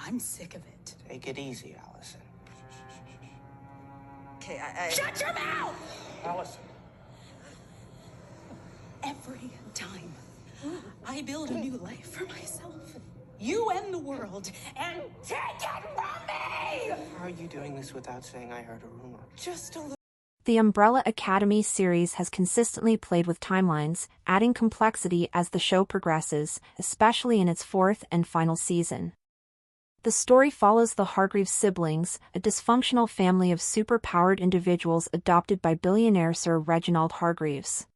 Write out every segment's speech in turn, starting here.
I'm sick of it. Take it easy, Allison. Okay, I... Shut your mouth! Allison. Every time I build a new life for myself, you and the world, and Take it from me! How are you doing this without saying I heard a rumor? just a little... The Umbrella Academy series has consistently played with timelines, adding complexity as the show progresses, especially in its fourth and final season. The story follows the Hargreaves siblings, a dysfunctional family of super-powered individuals adopted by billionaire Sir Reginald Hargreaves.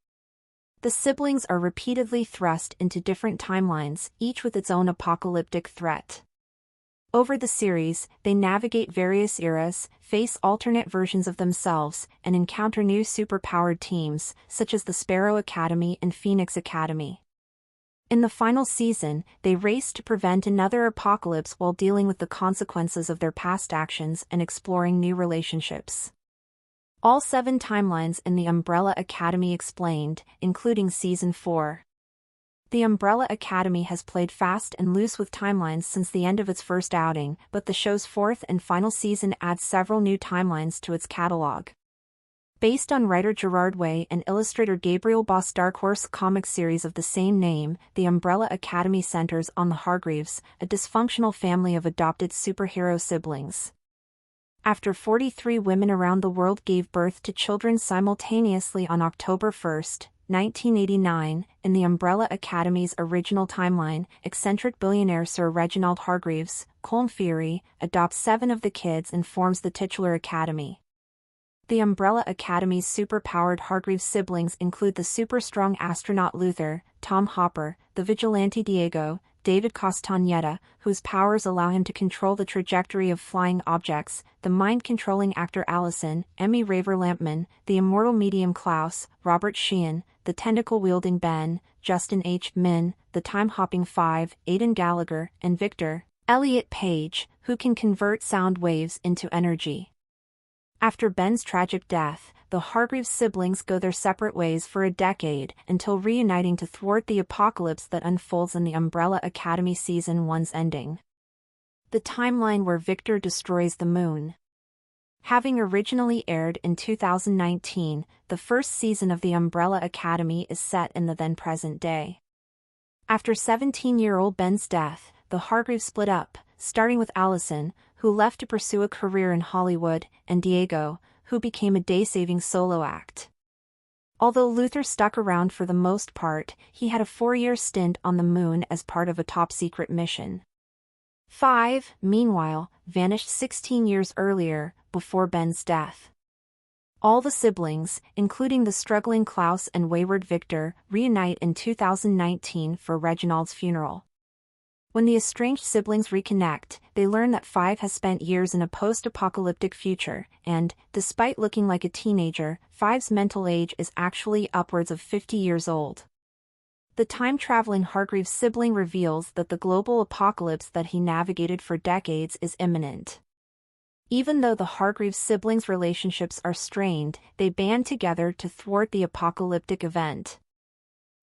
The siblings are repeatedly thrust into different timelines, each with its own apocalyptic threat. Over the series, they navigate various eras, face alternate versions of themselves, and encounter new superpowered teams, such as the Sparrow Academy and Phoenix Academy. In the final season, they race to prevent another apocalypse while dealing with the consequences of their past actions and exploring new relationships. All 7 timelines in the Umbrella Academy explained, including Season 4. The Umbrella Academy has played fast and loose with timelines since the end of its first outing, but the show's fourth and final season adds several new timelines to its catalog. Based on writer Gerard Way and illustrator Gabriel Bá's Dark Horse comic series of the same name, the Umbrella Academy centers on the Hargreaves, a dysfunctional family of adopted superhero siblings. After 43 women around the world gave birth to children simultaneously on October 1, 1989, in the Umbrella Academy's original timeline, eccentric billionaire Sir Reginald Hargreaves, Colm Feore, adopts 7 of the kids and forms the titular academy. The Umbrella Academy's super-powered Hargreaves siblings include the super-strong astronaut Luther, Tom Hopper, the vigilante Diego, David Castañeda, whose powers allow him to control the trajectory of flying objects, the mind-controlling actor Allison, Emmy Raver-Lampman, the immortal medium Klaus, Robert Sheehan, the tentacle-wielding Ben, Justin H. Min, the time-hopping 5, Aidan Gallagher, and Victor, Elliot Page, who can convert sound waves into energy. After Ben's tragic death, the Hargreaves siblings go their separate ways for a decade, until reuniting to thwart the apocalypse that unfolds in the Umbrella Academy Season 1's ending. The timeline where Victor destroys the moon. Having originally aired in 2019, the first season of the Umbrella Academy is set in the then-present day. After 17-year-old Ben's death, the Hargreaves split up, starting with Allison, who left to pursue a career in Hollywood, and Diego, who became a day-saving solo act. Although Luther stuck around for the most part, he had a 4-year stint on the moon as part of a top-secret mission. 5, meanwhile, vanished 16 years earlier, before Ben's death. All the siblings, including the struggling Klaus and wayward Victor, reunite in 2019 for Reginald's funeral. When the estranged siblings reconnect, they learn that 5 has spent years in a post-apocalyptic future, and, despite looking like a teenager, 5's mental age is actually upwards of 50 years old. The time-traveling Hargreaves sibling reveals that the global apocalypse that he navigated for decades is imminent. Even though the Hargreaves siblings' relationships are strained, they band together to thwart the apocalyptic event.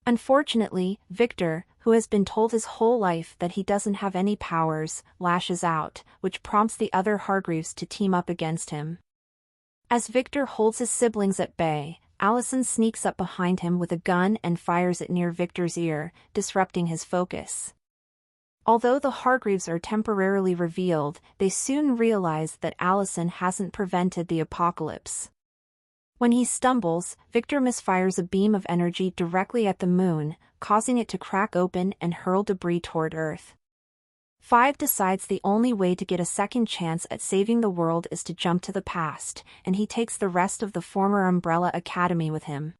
Unfortunately, Victor, who has been told his whole life that he doesn't have any powers, lashes out, which prompts the other Hargreaves to team up against him. As Victor holds his siblings at bay, Allison sneaks up behind him with a gun and fires it near Victor's ear, disrupting his focus. Although the Hargreaves are temporarily revealed, they soon realize that Allison hasn't prevented the apocalypse. When he stumbles, Victor misfires a beam of energy directly at the moon, causing it to crack open and hurl debris toward Earth. 5 decides the only way to get a second chance at saving the world is to jump to the past, and he takes the rest of the former Umbrella Academy with him.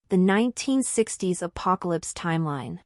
The 1960s Apocalypse Timeline.